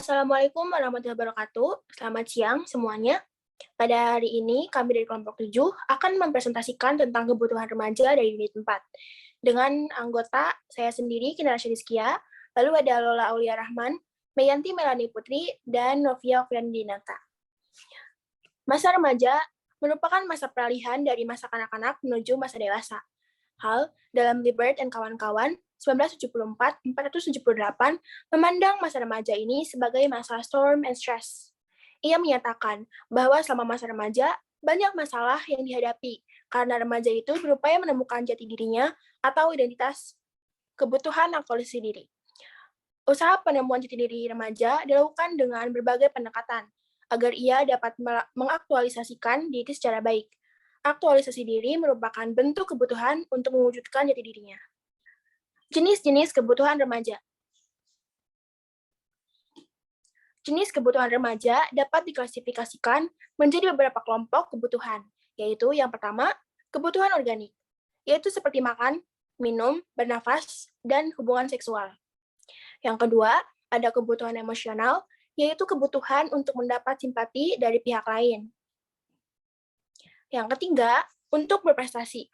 Assalamualaikum warahmatullahi wabarakatuh. Selamat siang semuanya. Pada hari ini, kami dari kelompok 7 akan mempresentasikan tentang kebutuhan remaja dari unit 4. Dengan anggota saya sendiri, Kinara Syadiskia, lalu ada Lola Aulia Rahman, Meyanti Melani Putri, dan Novia Oviandinata. Masa remaja merupakan masa peralihan dari masa kanak-kanak menuju masa dewasa. Hal dalam Libert and kawan-kawan 1974-478 memandang masa remaja ini sebagai masa storm and stress. Ia menyatakan bahwa selama masa remaja banyak masalah yang dihadapi karena remaja itu berupaya menemukan jati dirinya atau identitas kebutuhan aktualisasi diri. Usaha penemuan jati diri remaja dilakukan dengan berbagai pendekatan agar ia dapat mengaktualisasikan diri secara baik. Aktualisasi diri merupakan bentuk kebutuhan untuk mewujudkan jati dirinya. Jenis-jenis kebutuhan remaja. Jenis kebutuhan remaja dapat diklasifikasikan menjadi beberapa kelompok kebutuhan, yaitu yang pertama, kebutuhan organik, yaitu seperti makan, minum, bernafas, dan hubungan seksual. Yang kedua, ada kebutuhan emosional, yaitu kebutuhan untuk mendapat simpati dari pihak lain. Yang ketiga, untuk berprestasi,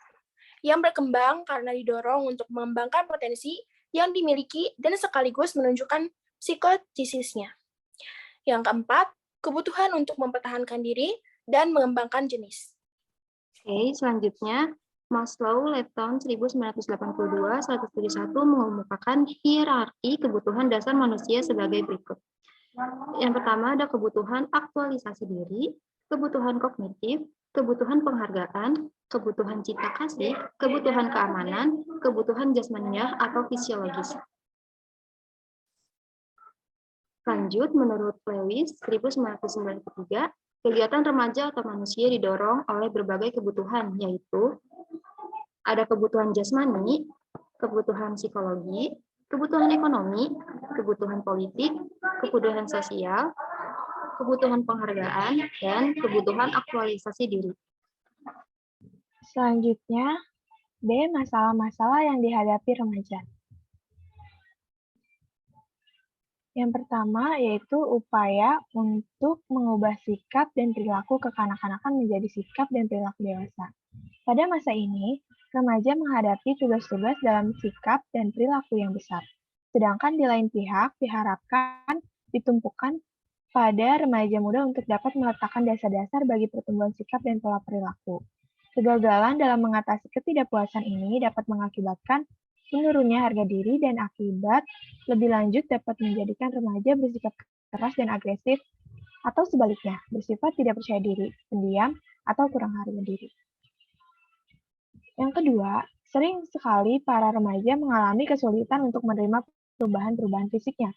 yang berkembang karena didorong untuk mengembangkan potensi yang dimiliki dan sekaligus menunjukkan psikosisisnya. Yang keempat, kebutuhan untuk mempertahankan diri dan mengembangkan jenis. Oke, selanjutnya Maslow tahun 1982-171 mengemukakan hierarki kebutuhan dasar manusia sebagai berikut. Yang pertama ada kebutuhan aktualisasi diri, kebutuhan kognitif, kebutuhan penghargaan, kebutuhan cita kasih, kebutuhan keamanan, kebutuhan jasmaniah atau fisiologis. Lanjut, menurut Lewis 1993, kegiatan remaja atau manusia didorong oleh berbagai kebutuhan, yaitu ada kebutuhan jasmani, kebutuhan psikologi, kebutuhan ekonomi, kebutuhan politik, kebutuhan sosial, kebutuhan penghargaan, dan kebutuhan aktualisasi diri. Selanjutnya, B. Masalah-masalah yang dihadapi remaja. Yang pertama yaitu upaya untuk mengubah sikap dan perilaku kekanak-kanakan menjadi sikap dan perilaku dewasa. Pada masa ini, remaja menghadapi tugas-tugas dalam sikap dan perilaku yang besar. Sedangkan di lain pihak, diharapkan ditumpukan pada remaja muda untuk dapat meletakkan dasar-dasar bagi pertumbuhan sikap dan pola perilaku. Kegagalan dalam mengatasi ketidakpuasan ini dapat mengakibatkan menurunnya harga diri dan akibat lebih lanjut dapat menjadikan remaja bersikap keras dan agresif atau sebaliknya, bersifat tidak percaya diri, pendiam, atau kurang harga diri. Yang kedua, sering sekali para remaja mengalami kesulitan untuk menerima perubahan-perubahan fisiknya.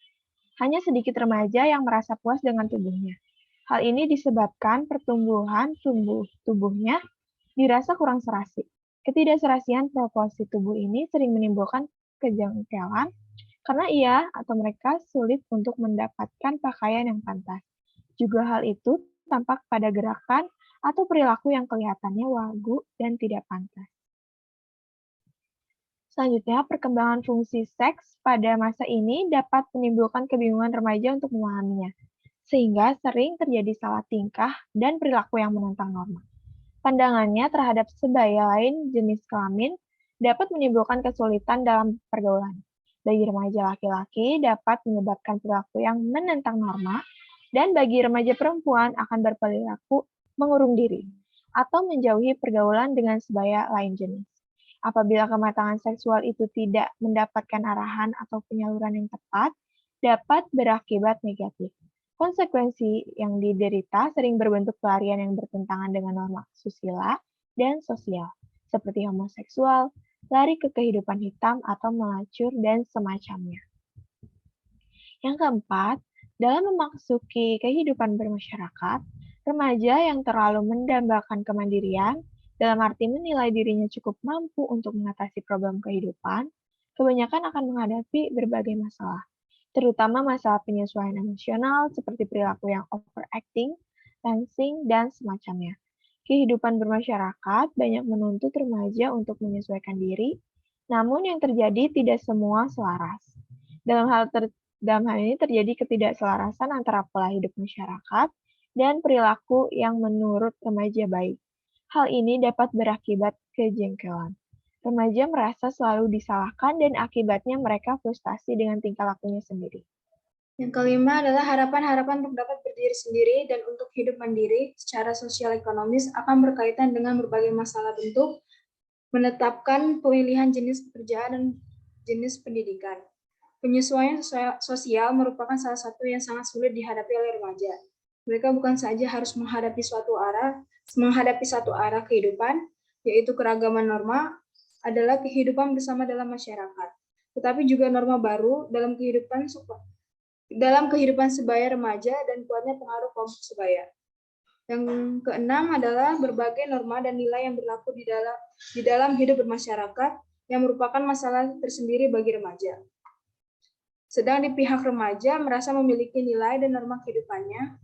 Hanya sedikit remaja yang merasa puas dengan tubuhnya. Hal ini disebabkan pertumbuhan tubuhnya dirasa kurang serasi. Ketidakserasian proporsi tubuh ini sering menimbulkan kejanggalan karena ia atau mereka sulit untuk mendapatkan pakaian yang pantas. Juga hal itu tampak pada gerakan atau perilaku yang kelihatannya wagu dan tidak pantas. Selanjutnya, perkembangan fungsi seks pada masa ini dapat menimbulkan kebingungan remaja untuk memahaminya, sehingga sering terjadi salah tingkah dan perilaku yang menentang norma. Pandangannya terhadap sebaya lain jenis kelamin dapat menimbulkan kesulitan dalam pergaulan. Bagi remaja laki-laki dapat menyebabkan perilaku yang menentang norma, dan bagi remaja perempuan akan berperilaku mengurung diri atau menjauhi pergaulan dengan sebaya lain jenis. Apabila kematangan seksual itu tidak mendapatkan arahan atau penyaluran yang tepat, dapat berakibat negatif. Konsekuensi yang diderita sering berbentuk pelarian yang bertentangan dengan norma susila dan sosial, seperti homoseksual, lari ke kehidupan hitam, atau melacur, dan semacamnya. Yang keempat, dalam memasuki kehidupan bermasyarakat, remaja yang terlalu mendambakan kemandirian, dalam arti menilai dirinya cukup mampu untuk mengatasi problem kehidupan, kebanyakan akan menghadapi berbagai masalah, terutama masalah penyesuaian emosional seperti perilaku yang overacting, tensing, dan semacamnya. Kehidupan bermasyarakat banyak menuntut remaja untuk menyesuaikan diri, namun yang terjadi tidak semua selaras. Dalam hal ini terjadi ketidakselarasan antara pola hidup masyarakat dan perilaku yang menurut remaja baik. Hal ini dapat berakibat kejengkelan. Remaja merasa selalu disalahkan dan akibatnya mereka frustasi dengan tingkah lakunya sendiri. Yang kelima adalah harapan-harapan untuk dapat berdiri sendiri dan untuk hidup mandiri secara sosial ekonomis akan berkaitan dengan berbagai masalah bentuk, menetapkan pemilihan jenis pekerjaan dan jenis pendidikan. Penyesuaian sosial merupakan salah satu yang sangat sulit dihadapi oleh remaja. Mereka bukan saja harus menghadapi satu arah kehidupan, yaitu keragaman norma adalah kehidupan bersama dalam masyarakat, tetapi juga norma baru dalam kehidupan sebaya remaja dan kuatnya pengaruh kelompok sebaya. Yang keenam adalah berbagai norma dan nilai yang berlaku di dalam hidup bermasyarakat yang merupakan masalah tersendiri bagi remaja. Sedang di pihak remaja merasa memiliki nilai dan norma kehidupannya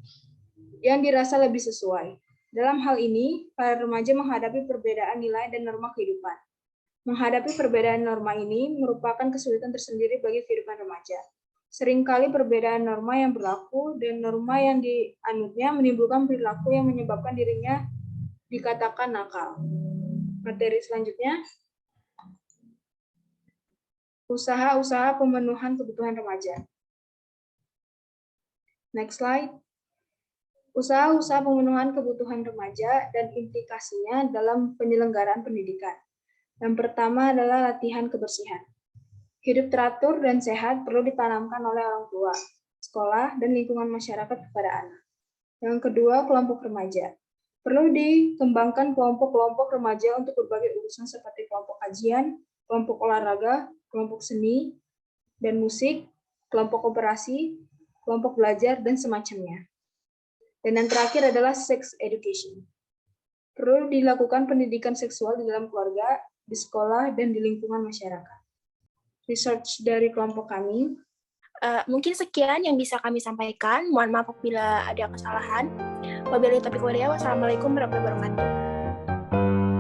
yang dirasa lebih sesuai. Dalam hal ini, para remaja menghadapi perbedaan nilai dan norma kehidupan. Menghadapi perbedaan norma ini merupakan kesulitan tersendiri bagi kehidupan remaja. Seringkali perbedaan norma yang berlaku dan norma yang dianutnya menimbulkan perilaku yang menyebabkan dirinya dikatakan nakal. Materi selanjutnya, usaha-usaha pemenuhan kebutuhan remaja. Next slide. Usaha-usaha pemenuhan kebutuhan remaja dan implikasinya dalam penyelenggaraan pendidikan. Yang pertama adalah latihan kebersihan. Hidup teratur dan sehat perlu ditanamkan oleh orang tua, sekolah, dan lingkungan masyarakat kepada anak. Yang kedua, kelompok remaja. Perlu dikembangkan kelompok-kelompok remaja untuk berbagai urusan seperti kelompok kajian, kelompok olahraga, kelompok seni dan musik, kelompok koperasi, kelompok belajar, dan semacamnya. Dan yang terakhir adalah sex education. Perlu dilakukan pendidikan seksual di dalam keluarga, di sekolah, dan di lingkungan masyarakat. Research dari kelompok kami. Mungkin sekian yang bisa kami sampaikan. Mohon maaf apabila ada kesalahan. Wabillahi taufiq wal hidayah. Wassalamualaikum warahmatullahi wabarakatuh.